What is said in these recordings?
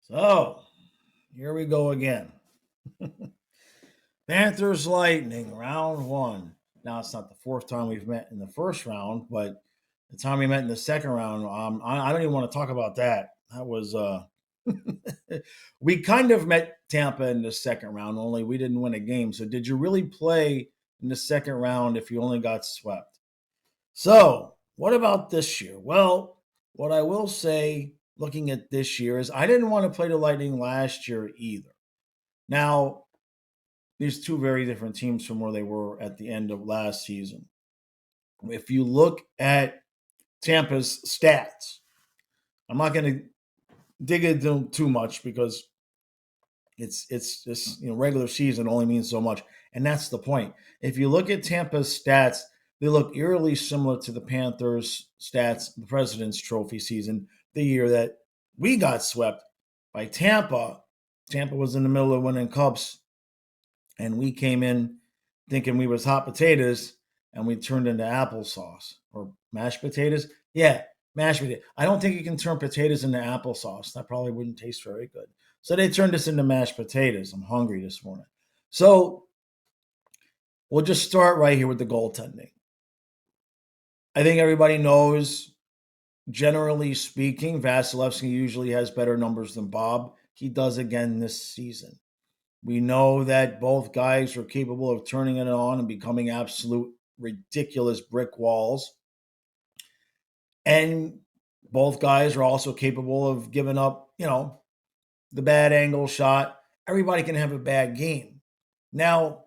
So, here we go again. Panthers Lightning, round one. Now, it's not the fourth time we've met in the first round, but the time we met in the second round, I don't even want to talk about that. That was, we kind of met Tampa in the second round, only we didn't win a game. So, did you really play in the second round if you only got swept? So, what about this year? Well, what I will say looking at this year is I didn't want to play the Lightning last year either. Now, these two very different teams from where they were at the end of last season. If you look at Tampa's stats, I'm not going to dig into them too much because it's just regular season only means so much, and that's the point. If you look at Tampa's stats, they look eerily similar to the Panthers' stats, the President's Trophy season, the year that we got swept by Tampa. Tampa was in the middle of winning cups, and we came in thinking we was hot potatoes, and we turned into applesauce or mashed potatoes. Yeah, mashed potatoes. I don't think you can turn potatoes into applesauce. That probably wouldn't taste very good. So they turned us into mashed potatoes. I'm hungry this morning. So we'll just start right here with the goaltending. I think everybody knows, generally speaking, Vasilevsky usually has better numbers than Bob. He does again this season. We know that both guys are capable of turning it on and becoming absolute ridiculous brick walls. And both guys are also capable of giving up, the bad angle shot. Everybody can have a bad game. Now,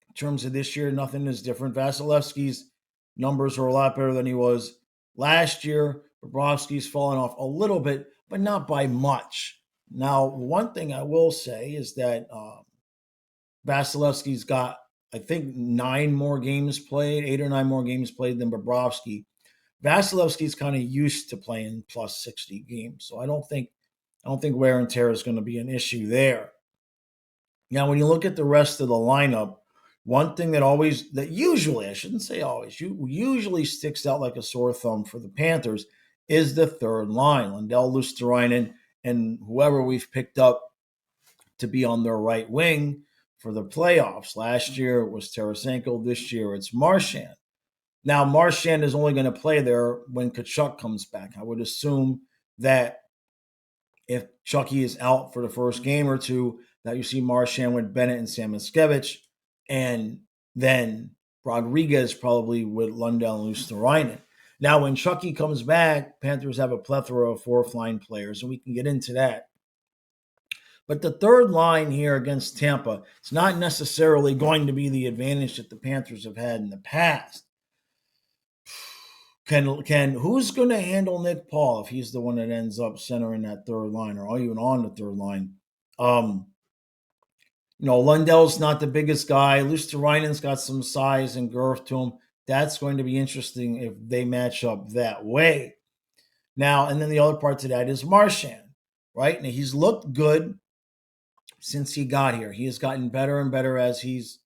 in terms of this year, nothing is different. Vasilevsky's numbers are a lot better than he was last year. Bobrovsky's fallen off a little bit, but not by much. Now, one thing I will say is that Vasilevsky's got, I think, 8 or 9 more games played than Bobrovsky. Vasilevsky's kind of used to playing plus 60 games, so I don't think wear and tear is going to be an issue there. Now, when you look at the rest of the lineup, one thing that usually, I shouldn't say always, usually sticks out like a sore thumb for the Panthers is the third line. Lindell Luostarinen and whoever we've picked up to be on their right wing for the playoffs. Last year it was Tarasenko. This year it's Marchand. Now, Marchand is only going to play there when Tkachuk comes back. I would assume that if Chucky is out for the first game or two, that you see Marchand with Bennett and Samuskevich, and then Rodriguez probably with Lundell and Luostarinen. Now, when Chucky comes back, Panthers have a plethora of fourth-line players, and we can get into that. But the third line here against Tampa, it's not necessarily going to be the advantage that the Panthers have had in the past. Who's going to handle Nick Paul if he's the one that ends up centering that third line or even on the third line? Lundell's not the biggest guy. Luostarinen's got some size and girth to him. That's going to be interesting if they match up that way. Now, and then the other part to that is Marchand, right? Now, he's looked good since he got here. He has gotten better and better as he's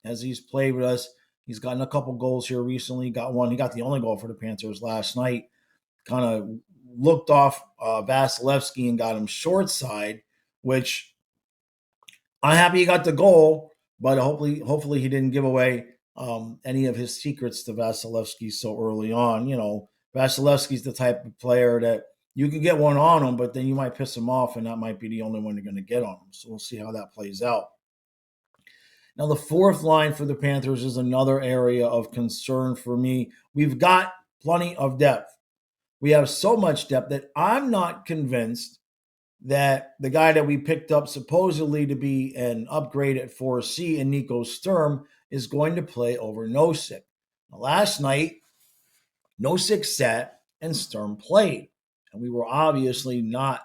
played with us. He's gotten a couple goals here recently. He got the only goal for the Panthers last night. Kind of looked off Vasilevsky and got him short side, which I'm happy he got the goal, but hopefully he didn't give away any of his secrets to Vasilevsky so early on. Vasilevsky's the type of player that you can get one on him, but then you might piss him off, and that might be the only one you're going to get on him. So we'll see how that plays out. Now, the fourth line for the Panthers is another area of concern for me. We've got plenty of depth. We have so much depth that I'm not convinced that the guy that we picked up supposedly to be an upgrade at 4C and Nico Sturm is going to play over Nosek. Now, last night, Nosek sat and Sturm played. And we were obviously not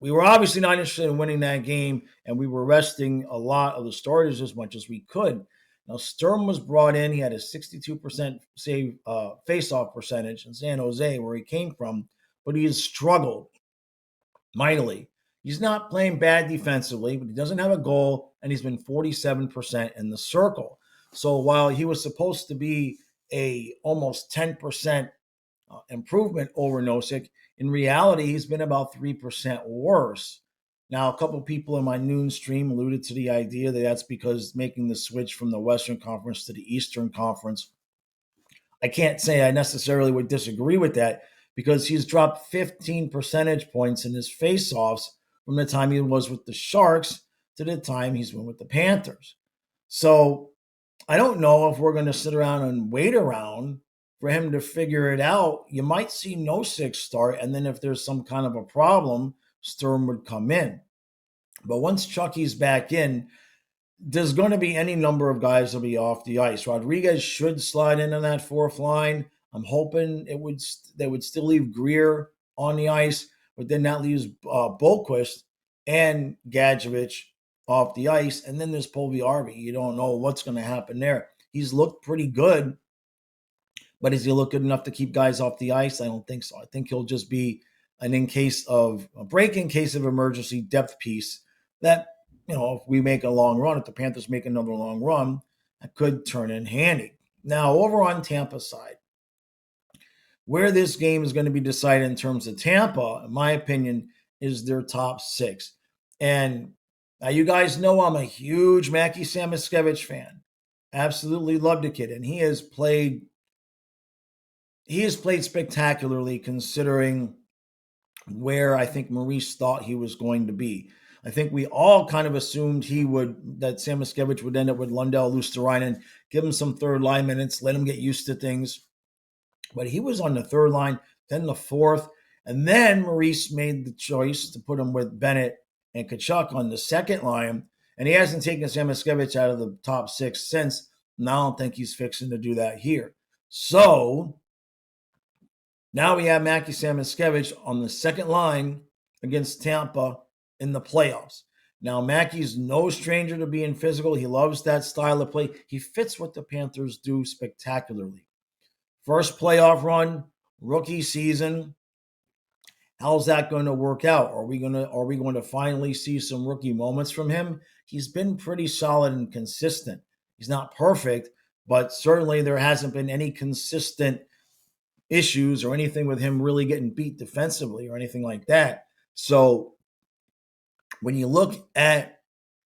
interested in winning that game, and we were resting a lot of the starters as much as we could. Now, Sturm was brought in. He had a 62% save face-off percentage in San Jose, where he came from, but he has struggled mightily. He's not playing bad defensively, but he doesn't have a goal, and he's been 47% in the circle. So while he was supposed to be a almost 10% improvement over Nosek, in reality, he's been about 3% worse. Now, a couple people in my noon stream alluded to the idea that that's because making the switch from the Western Conference to the Eastern Conference. I can't say I necessarily would disagree with that because he's dropped 15 percentage points in his faceoffs from the time he was with the Sharks to the time he's been with the Panthers. So I don't know if we're going to sit around and wait around for him to figure it out. You might see Nosek start, and then if there's some kind of a problem, Sturm would come in. But once Chucky's back in, there's going to be any number of guys that'll be off the ice. Rodriguez should slide in on that fourth line. I'm hoping they would still leave Greer on the ice, but then that leaves Boquist and Gadjevich off the ice, and then there's Puljujarvi. You don't know what's going to happen there. He's looked pretty good, but is he look good enough to keep guys off the ice? I don't think so. I think he'll just be an in case of a break in case of emergency depth piece that, if we make a long run, if the Panthers make another long run, that could turn in handy. Now, over on Tampa side, where this game is going to be decided in terms of Tampa, in my opinion, is their top six. And now you guys know I'm a huge Mackie Samuskevich fan. Absolutely love the kid. And he has played spectacularly considering where I think Maurice thought he was going to be. I think we all kind of assumed that Samuskevich would end up with Lundell Luosterainen, give him some third line minutes, let him get used to things. But he was on the third line, then the fourth, and then Maurice made the choice to put him with Bennett and Tkachuk on the second line, and he hasn't taken Samuskevich out of the top six since, and I don't think he's fixing to do that here. So now we have Mackie Samuskevich on the second line against Tampa in the playoffs. Now, Mackey's no stranger to being physical. He loves that style of play. He fits what the Panthers do spectacularly. First playoff run, rookie season. How's that going to work out? Are we going to finally see some rookie moments from him? He's been pretty solid and consistent. He's not perfect, but certainly there hasn't been any consistent issues or anything with him really getting beat defensively or anything like that. So when you look at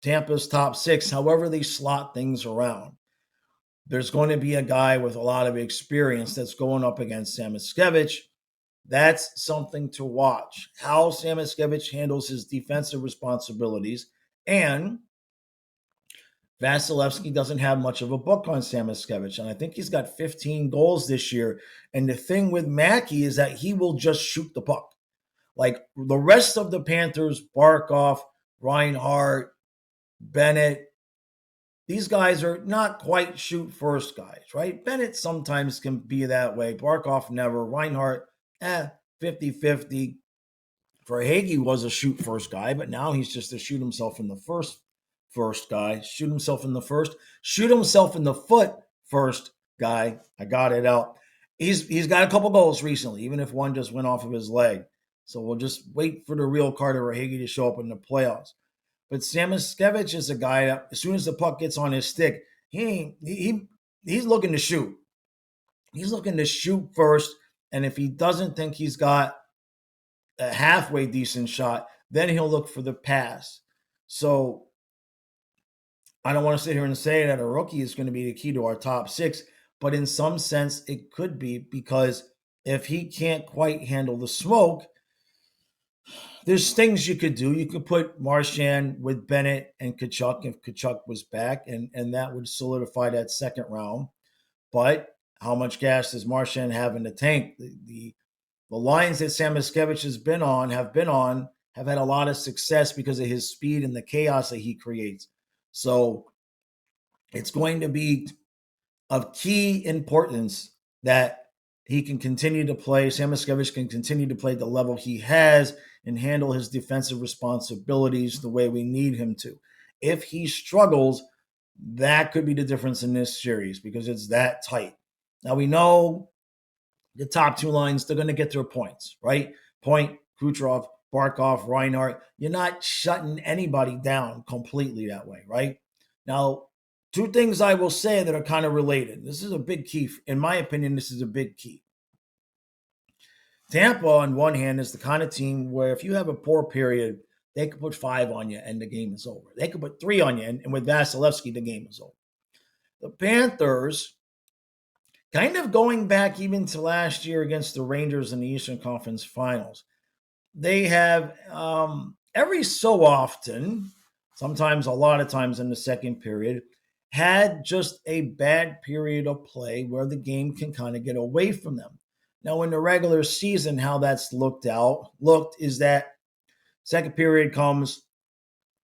Tampa's top six, however they slot things around, there's going to be a guy with a lot of experience that's going up against Samuskevich. That's something to watch, how Samuskevich handles his defensive responsibilities. And Vasilevsky doesn't have much of a book on Samuskevich, and I think he's got 15 goals this year. And the thing with Mackey is that he will just shoot the puck. Like the rest of the Panthers, Barkov, Reinhart, Bennett, these guys are not quite shoot first guys, right? Bennett sometimes can be that way. Barkov never. Reinhart, 50-50. Verhaeghe was a shoot first guy, but now he's just a shoot himself in the first guy. Shoot himself in the foot first guy. I got it out. He's got a couple goals recently, even if one just went off of his leg. So we'll just wait for the real Carter Verhaeghe to show up in the playoffs. But Samuskevich is a guy that as soon as the puck gets on his stick, he's looking to shoot. He's looking to shoot first. And if he doesn't think he's got a halfway decent shot, then he'll look for the pass. So I don't want to sit here and say that a rookie is going to be the key to our top six, but in some sense it could be, because if he can't quite handle the smoke, there's things you could do. You could put Marchand with Bennett and Tkachuk if Tkachuk was back, and that would solidify that second round. But how much gas does Marchand have in the tank? The lines that Samuskevich have had a lot of success because of his speed and the chaos that he creates. So it's going to be of key importance that he can continue to play. Samuskevich can continue to play the level he has and handle his defensive responsibilities the way we need him to. If he struggles, that could be the difference in this series because it's that tight. Now we know the top two lines, they're going to get their points, right? Point, Kucherov, Barkov, Reinhart. You're not shutting anybody down completely that way, right? Now, two things I will say that are kind of related. This is a big key. In my opinion, this is a big key. Tampa, on one hand, is the kind of team where if you have a poor period, they could put 5 on you and the game is over. They could put 3 on you, and with Vasilevsky, the game is over. The Panthers, kind of going back even to last year against the Rangers in the Eastern Conference Finals, they have every so often, sometimes a lot of times in the second period, had just a bad period of play where the game can kind of get away from them. Now, in the regular season, how that's looked is that second period comes,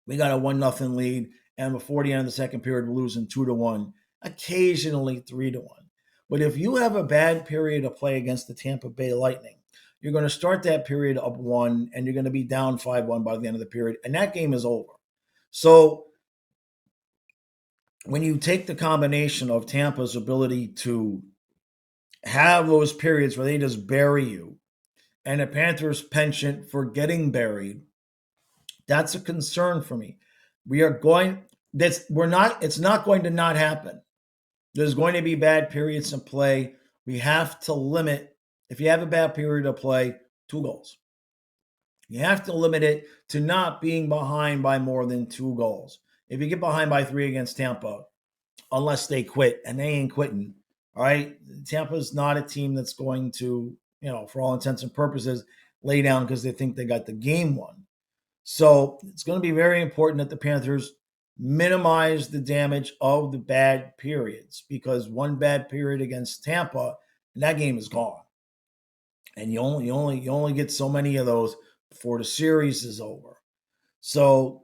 we got a 1-0 lead, and before the end of the second period, we're losing 2-1, occasionally 3-1. But if you have a bad period of play against the Tampa Bay Lightning, you're going to start that period up 1, and you're going to be down 5-1 by the end of the period, and that game is over. So when you take the combination of Tampa's ability to have those periods where they just bury you, and the Panthers' penchant for getting buried, that's a concern for me. It's not going to not happen. There's going to be bad periods in play. We have to limit, if you have a bad period of play, 2 goals. You have to limit it to not being behind by more than 2 goals. If you get behind by 3 against Tampa, unless they quit, and they ain't quitting, all right? Tampa's not a team that's going to, for all intents and purposes, lay down because they think they got the game won. So it's going to be very important that the Panthers minimize the damage of the bad periods, because one bad period against Tampa, and that game is gone. And you only get so many of those before the series is over. So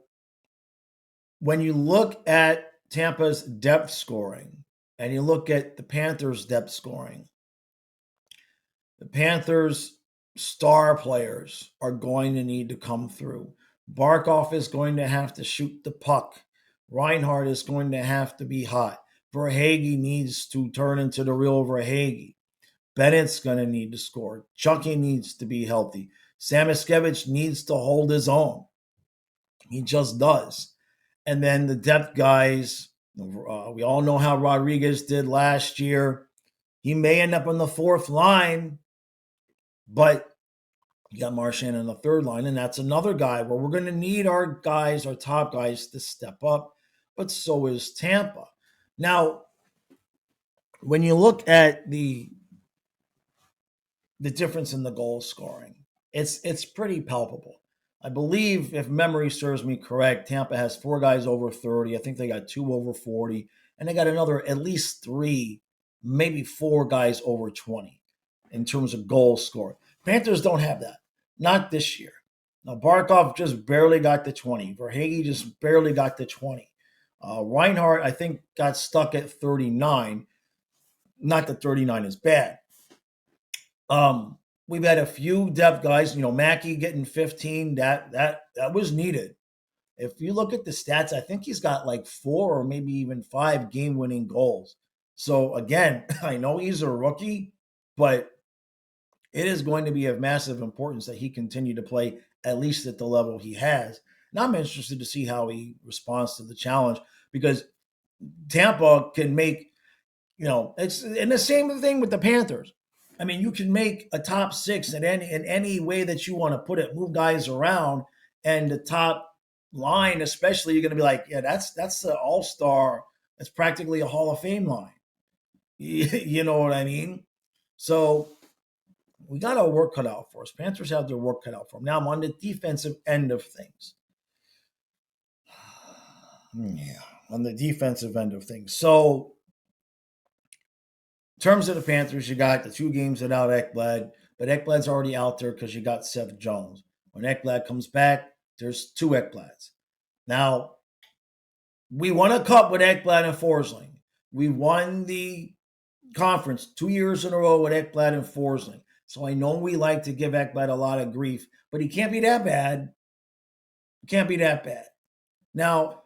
when you look at Tampa's depth scoring and you look at the Panthers' depth scoring, the Panthers' star players are going to need to come through. Barkov is going to have to shoot the puck. Reinhart is going to have to be hot. Verhaeghe needs to turn into the real Verhaeghe. Bennett's going to need to score. Chucky needs to be healthy. Samuskevich needs to hold his own. He just does. And then the depth guys, we all know how Rodriguez did last year. He may end up on the 4th line, but you got Marchand on the 3rd line, and that's another guy where we're going to need our top guys, to step up, but so is Tampa. Now, when you look at the difference in the goal scoring, it's pretty palpable. I believe, if memory serves me correct, Tampa has 4 guys over 30. I think they got 2 over 40, and they got another at least 3, maybe 4 guys over 20 in terms of goal scoring. Panthers don't have that. Not this year. Now, Barkov just barely got to 20. Verhaeghe just barely got to 20. Reinhart, I think, got stuck at 39. Not that 39 is bad. We've had a few depth guys, Mackey getting 15. That was needed. If you look at the stats, I think he's got like 4 or maybe even 5 game-winning goals. So again, I know he's a rookie, but it is going to be of massive importance that he continue to play at least at the level he has. And I'm interested to see how he responds to the challenge, because Tampa can make, it's and the same thing with the Panthers. I mean, you can make a top 6 in any way that you want to put it, move guys around, and the top line, especially, you're going to be like, yeah, that's the all-star. That's practically a Hall of Fame line. You know what I mean? So we got our work cut out for us. Panthers have their work cut out for them. Now I'm on the defensive end of things. Yeah, on the defensive end of things. So in terms of the Panthers, you got the 2 games without Ekblad, but Ekblad's already out there because you got Seth Jones. When Ekblad comes back, there's 2 Ekblads. Now, we won a cup with Ekblad and Forsling. We won the conference 2 years in a row with Ekblad and Forsling. So I know we like to give Ekblad a lot of grief, but he can't be that bad. He can't be that bad. Now,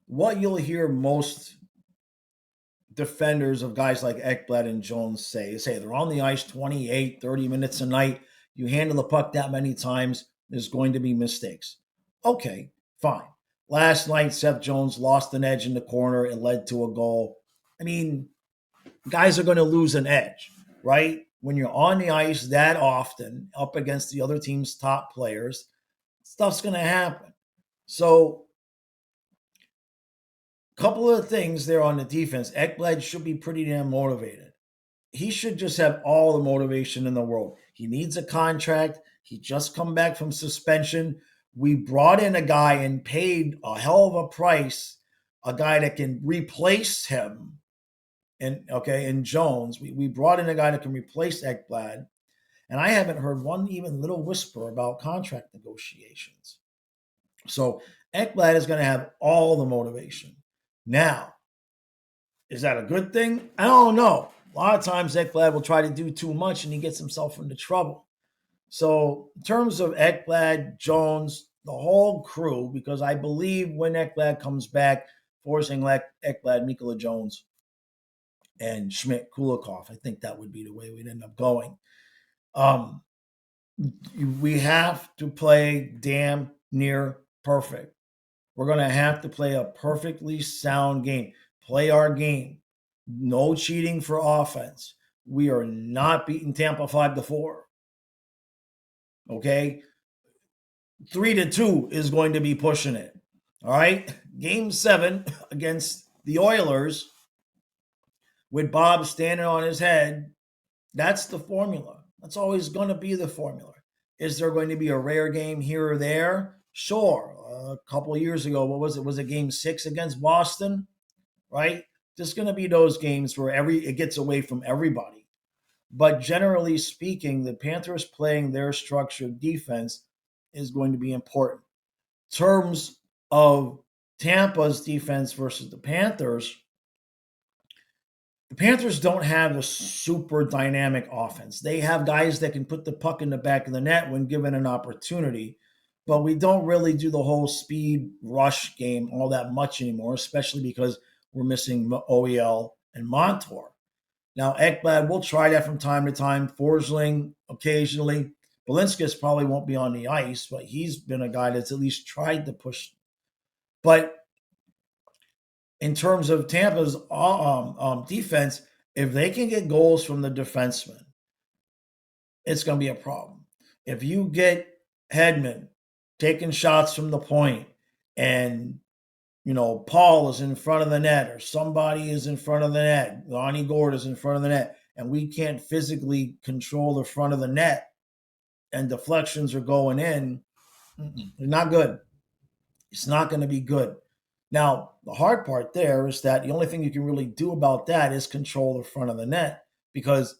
what you'll hear most defenders of guys like Ekblad and Jones say they're on the ice 28, 30 minutes a night. You handle the puck that many times, there's going to be mistakes. Okay, fine. Last night, Seth Jones lost an edge in the corner. It led to a goal. I mean, guys are going to lose an edge, right? When you're on the ice that often up against the other team's top players, Stuff's going to happen. So, a couple of things there on the defense. Ekblad should be pretty damn motivated. He should just have all the motivation in the world. He needs a contract. He just come back from suspension. We brought in a guy and paid a hell of a price, a guy that can replace him. In Jones, we brought in a guy that can replace Ekblad, and I haven't heard one even little whisper about contract negotiations. So Ekblad is going to have all the motivation. Now, is that a good thing? I don't know. A lot of times Ekblad will try to do too much and he gets himself into trouble. So in terms of Ekblad, Jones, the whole crew, because I believe when Ekblad comes back, forcing Ekblad, Mikola Jones, and Schmidt Kulikov, I think that would be the way we'd end up going. We have to play damn near perfect. We're going to have to play a perfectly sound game. Play our game. No cheating for offense. We are not beating Tampa 5-4. Okay? 3-2 is going to be pushing it. All right? Game 7 against the Oilers with Bob standing on his head, that's the formula. That's always going to be the formula. Is there going to be a rare game here or there? Sure. A couple of years ago, what was it? Was it game 6 against Boston? Right? There's going to be those games where it gets away from everybody. But generally speaking, the Panthers playing their structured defense is going to be important. In terms of Tampa's defense versus the Panthers don't have a super dynamic offense. They have guys that can put the puck in the back of the net when given an opportunity, but we don't really do the whole speed rush game all that much anymore, especially because we're missing OEL and Montour. Now, Ekblad will try that from time to time. Forsling occasionally. Balinskis probably won't be on the ice, but he's been a guy that's at least tried to push. But in terms of Tampa's defense, if they can get goals from the defensemen, it's going to be a problem. If you get Hedman taking shots from the point and, Paul is in front of the net or somebody is in front of the net, Lonnie Gord is in front of the net, and we can't physically control the front of the net and deflections are going in, they're not good. It's not going to be good. Now, the hard part there is that the only thing you can really do about that is control the front of the net because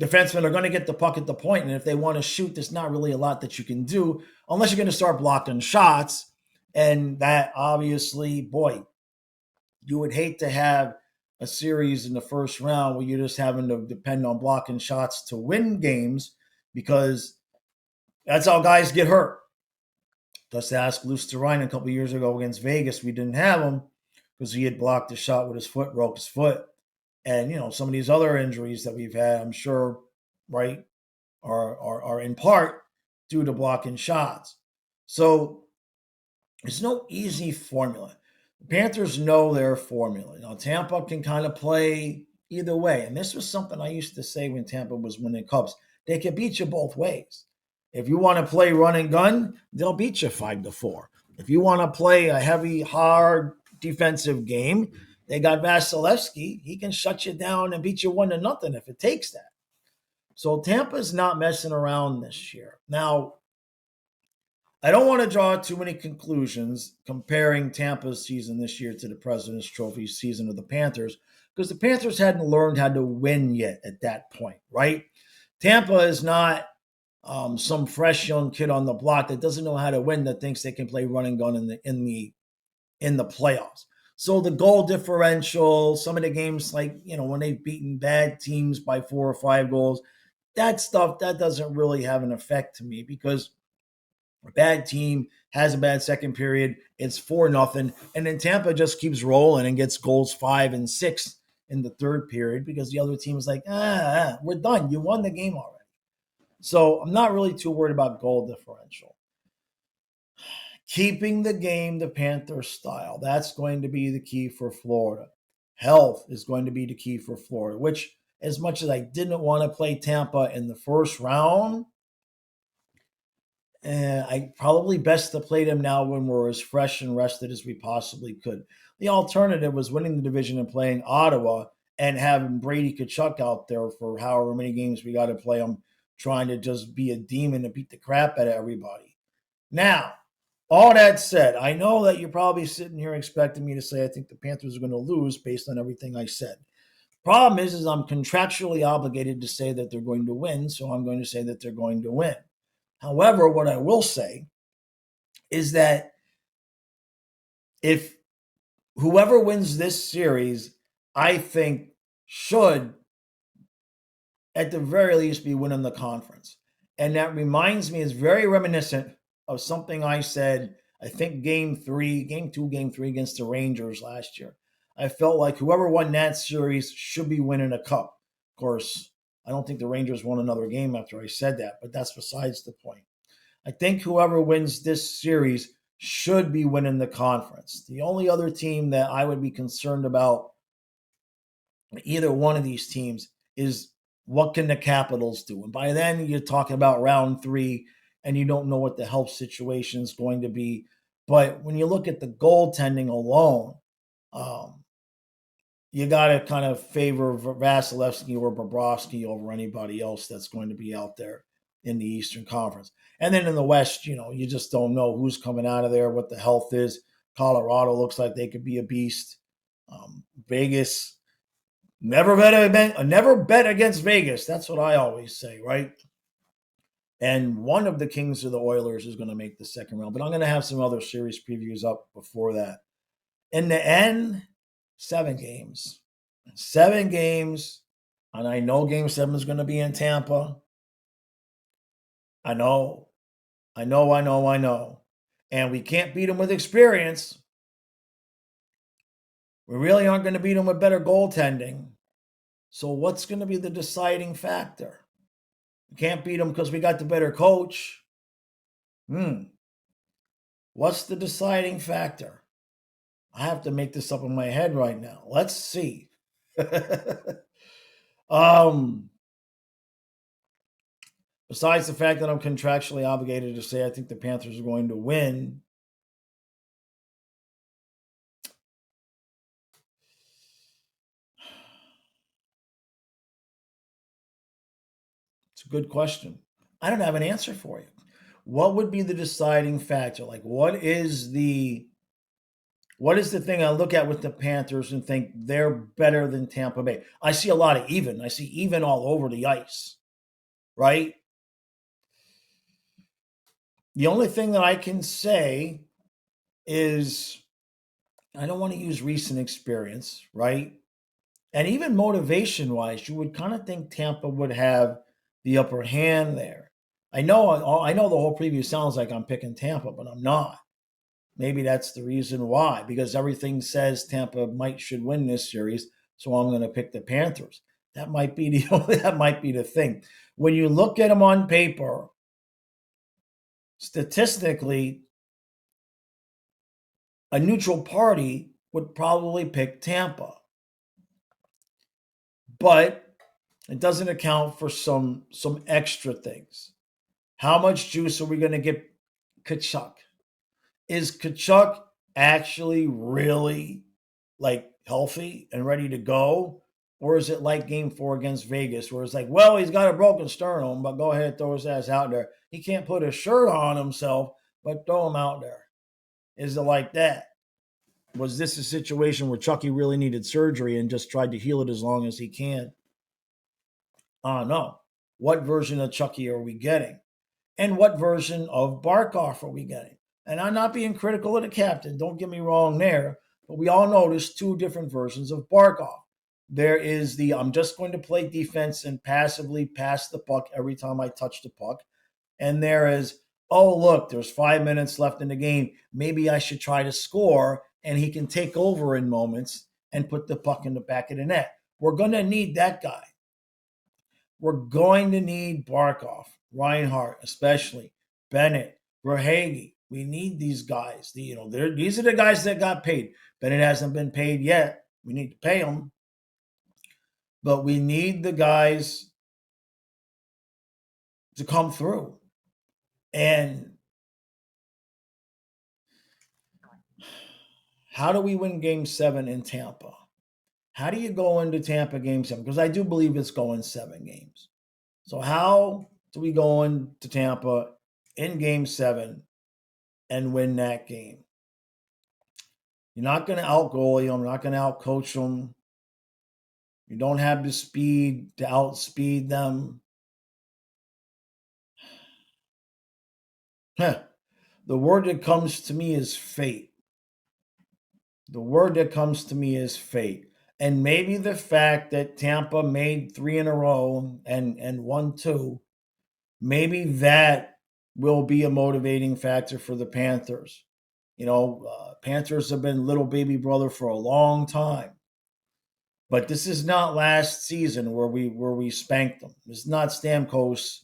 defensemen are going to get the puck at the point, and if they want to shoot, there's not really a lot that you can do unless you're going to start blocking shots, and that obviously, boy, you would hate to have a series in the first round where you're just having to depend on blocking shots to win games because that's how guys get hurt. Just ask Lusterine a couple years ago against Vegas. We didn't have him because he had blocked a shot with his foot, broke his foot. And, some of these other injuries that we've had, I'm sure, right, are in part due to blocking shots. So there's no easy formula. The Panthers know their formula. Tampa can kind of play either way. And this was something I used to say when Tampa was winning Cups. They can beat you both ways. If you want to play run and gun, they'll beat you 5-4. If you want to play a heavy, hard defensive game, they got Vasilevsky. He can shut you down and beat you 1-0 if it takes that. So Tampa's not messing around this year. Now, I don't want to draw too many conclusions comparing Tampa's season this year to the President's Trophy season of the Panthers because the Panthers hadn't learned how to win yet at that point, right? Tampa is not some fresh young kid on the block that doesn't know how to win that thinks they can play run and gun in the playoffs. So the goal differential, some of the games like, when they've beaten bad teams by 4 or 5 goals, that stuff, that doesn't really have an effect to me because a bad team has a bad second period, it's 4-0, and then Tampa just keeps rolling and gets goals 5 and 6 in the third period because the other team is like, we're done. You won the game already. So I'm not really too worried about goal differential. Keeping the game the Panther style, that's going to be the key for Florida. Health is going to be the key for Florida, which as much as I didn't want to play Tampa in the first round, I probably best to play them now when we're as fresh and rested as we possibly could. The alternative was winning the division and playing Ottawa and having Brady Tkachuk out there for however many games we got to play him, trying to just be a demon and beat the crap out of everybody. Now, all that said, I know that you're probably sitting here expecting me to say I think the Panthers are going to lose based on everything I said. Problem is I'm contractually obligated to say that they're going to win, so I'm going to say that they're going to win. However, what I will say is that if whoever wins this series, I think should, at the very least, be winning the conference. And that reminds me, is very reminiscent of something I said, I think game 2, game 3 against the Rangers last year. I felt like whoever won that series should be winning a cup. Of course, I don't think the Rangers won another game after I said that, but that's besides the point. I think whoever wins this series should be winning the conference. The only other team that I would be concerned about either one of these teams is what can the Capitals do? And by then you're talking about round 3 and you don't know what the health situation is going to be. But when you look at the goaltending alone, you got to kind of favor Vasilevsky or Bobrovsky over anybody else that's going to be out there in the Eastern Conference. And then in the West, you just don't know who's coming out of there, what the health is. Colorado looks like they could be a beast. Vegas, never bet against Vegas. That's what I always say, right? And one of the kings of the Oilers is going to make the second round. But I'm going to have some other series previews up before that. In the end, 7 games. 7 games. And I know game 7 is going to be in Tampa. I know. And we can't beat them with experience. We really aren't going to beat them with better goaltending. So what's going to be the deciding factor? We can't beat them because we got the better coach. What's the deciding factor? I have to make this up in my head right now. Let's see. Besides the fact that I'm contractually obligated to say I think the Panthers are going to win, it's a good question. I don't have an answer for you. What would be the deciding factor? Like, what is the thing I look at with the Panthers and think they're better than Tampa Bay? I see a lot of even. I see even all over the ice, right? The only thing that I can say is I don't want to use recent experience, right? And even motivation-wise, you would kind of think Tampa would have the upper hand there. I know the whole preview sounds like I'm picking Tampa, but I'm not. Maybe that's the reason why, because everything says Tampa should win this series, so I'm going to pick the Panthers. That might be the thing. When you look at them on paper, statistically, a neutral party would probably pick Tampa. But it doesn't account for some extra things. How much juice are we going to get Tkachuk? Is Tkachuk actually really healthy and ready to go? Or is it like game 4 against Vegas where it's like, well, he's got a broken sternum, but go ahead, throw his ass out there. He can't put a shirt on himself, but throw him out there. Is it like that? Was this a situation where Chucky really needed surgery and just tried to heal it as long as he can? No. What version of Chucky are we getting? And what version of Barkov are we getting? And I'm not being critical of the captain. Don't get me wrong there. But we all know there's 2 different versions of Barkov. There is the I'm just going to play defense and passively pass the puck every time I touch the puck. And there is, oh, look, there's 5 minutes left in the game. Maybe I should try to score, and he can take over in moments and put the puck in the back of the net. We're going to need that guy. We're going to need Barkov, Reinhart, especially Bennett, Verhaeghe. We need these guys. These are the guys that got paid. Bennett hasn't been paid yet. We need to pay him. But we need the guys to come through. And how do we win game 7 in Tampa? How do you go into Tampa game 7? Because I do believe it's going 7 games. So how do we go into Tampa in game 7 and win that game? You're not going to out-goalie them. You're not going to out-coach them. You don't have the speed to outspeed them. The word that comes to me is fate. The word that comes to me is fate. And maybe the fact that Tampa made 3 in a row and won 2, maybe that will be a motivating factor for the Panthers. Panthers have been little baby brother for a long time. But this is not last season where we spanked them. It's not Stamkos,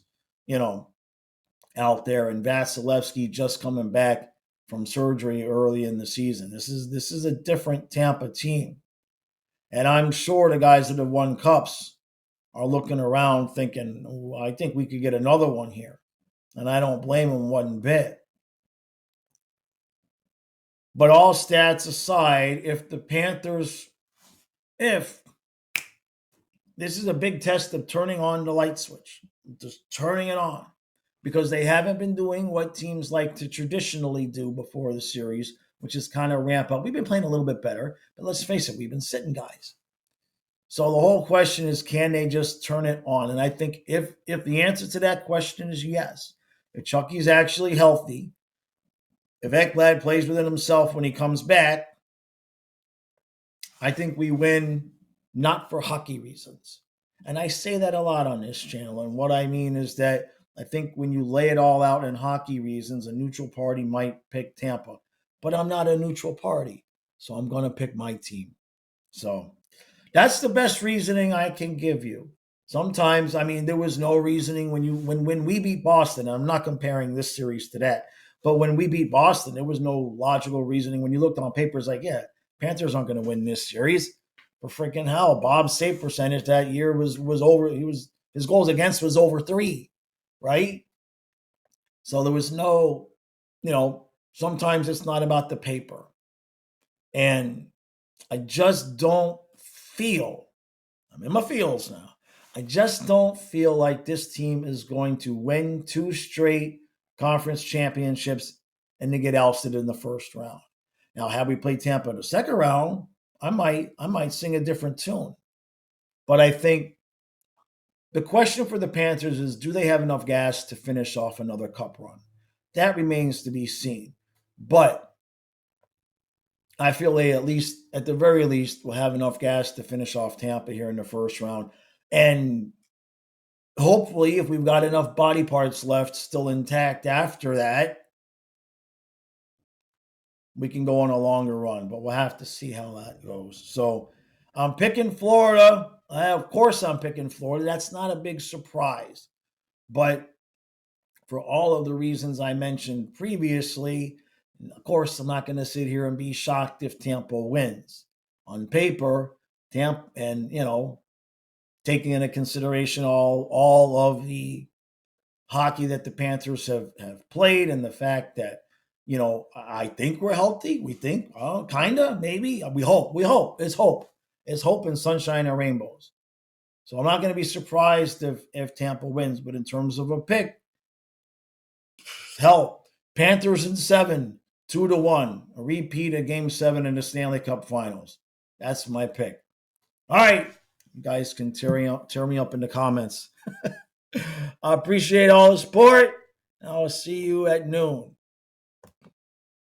out there, and Vasilevsky just coming back from surgery early in the season. This is a different Tampa team. And I'm sure the guys that have won cups are looking around thinking, I think we could get another one here. And I don't blame them one bit. But all stats aside, if this is a big test of turning on the light switch, just turning it on, because they haven't been doing what teams like to traditionally do before the series, which is kind of ramp up. We've been playing a little bit better, but let's face it, we've been sitting guys. So the whole question is, can they just turn it on? And I think if the answer to that question is yes, if Chucky's actually healthy, if Ekblad plays within himself when he comes back, I think we win not for hockey reasons. And I say that a lot on this channel. And what I mean is that I think when you lay it all out in hockey reasons, a neutral party might pick Tampa. But I'm not a neutral party, so I'm going to pick my team. So that's the best reasoning I can give you. Sometimes, there was no reasoning when we beat Boston. I'm not comparing this series to that. But when we beat Boston, there was no logical reasoning. When you looked on paper, it's like, yeah, Panthers aren't going to win this series. For freaking hell, Bob's save percentage that year was over. His goals against was over 3, right? So there was no, sometimes it's not about the paper. And I just don't feel, I'm in my feels now, I just don't feel like this team is going to win 2 straight conference championships and to get ousted in the first round. Now, had we played Tampa in the second round, I might sing a different tune. But I think the question for the Panthers is, do they have enough gas to finish off another cup run? That remains to be seen. But I feel they at the very least, will have enough gas to finish off Tampa here in the first round. And hopefully, if we've got enough body parts left still intact after that, we can go on a longer run. But we'll have to see how that goes. So I'm picking Florida. Of course I'm picking Florida. That's not a big surprise. But for all of the reasons I mentioned previously, of course, I'm not going to sit here and be shocked if Tampa wins. On paper, Tampa, and, taking into consideration all of the hockey that the Panthers have played and the fact that, I think we're healthy. We think, kind of, maybe. We hope. It's hope. It's hope and sunshine and rainbows. So I'm not going to be surprised if Tampa wins. But in terms of a pick, hell, Panthers in 7, 2-1, a repeat of Game 7 in the Stanley Cup Finals. That's my pick. All right, you guys can tear me up in the comments. I appreciate all the support. I'll see you at noon.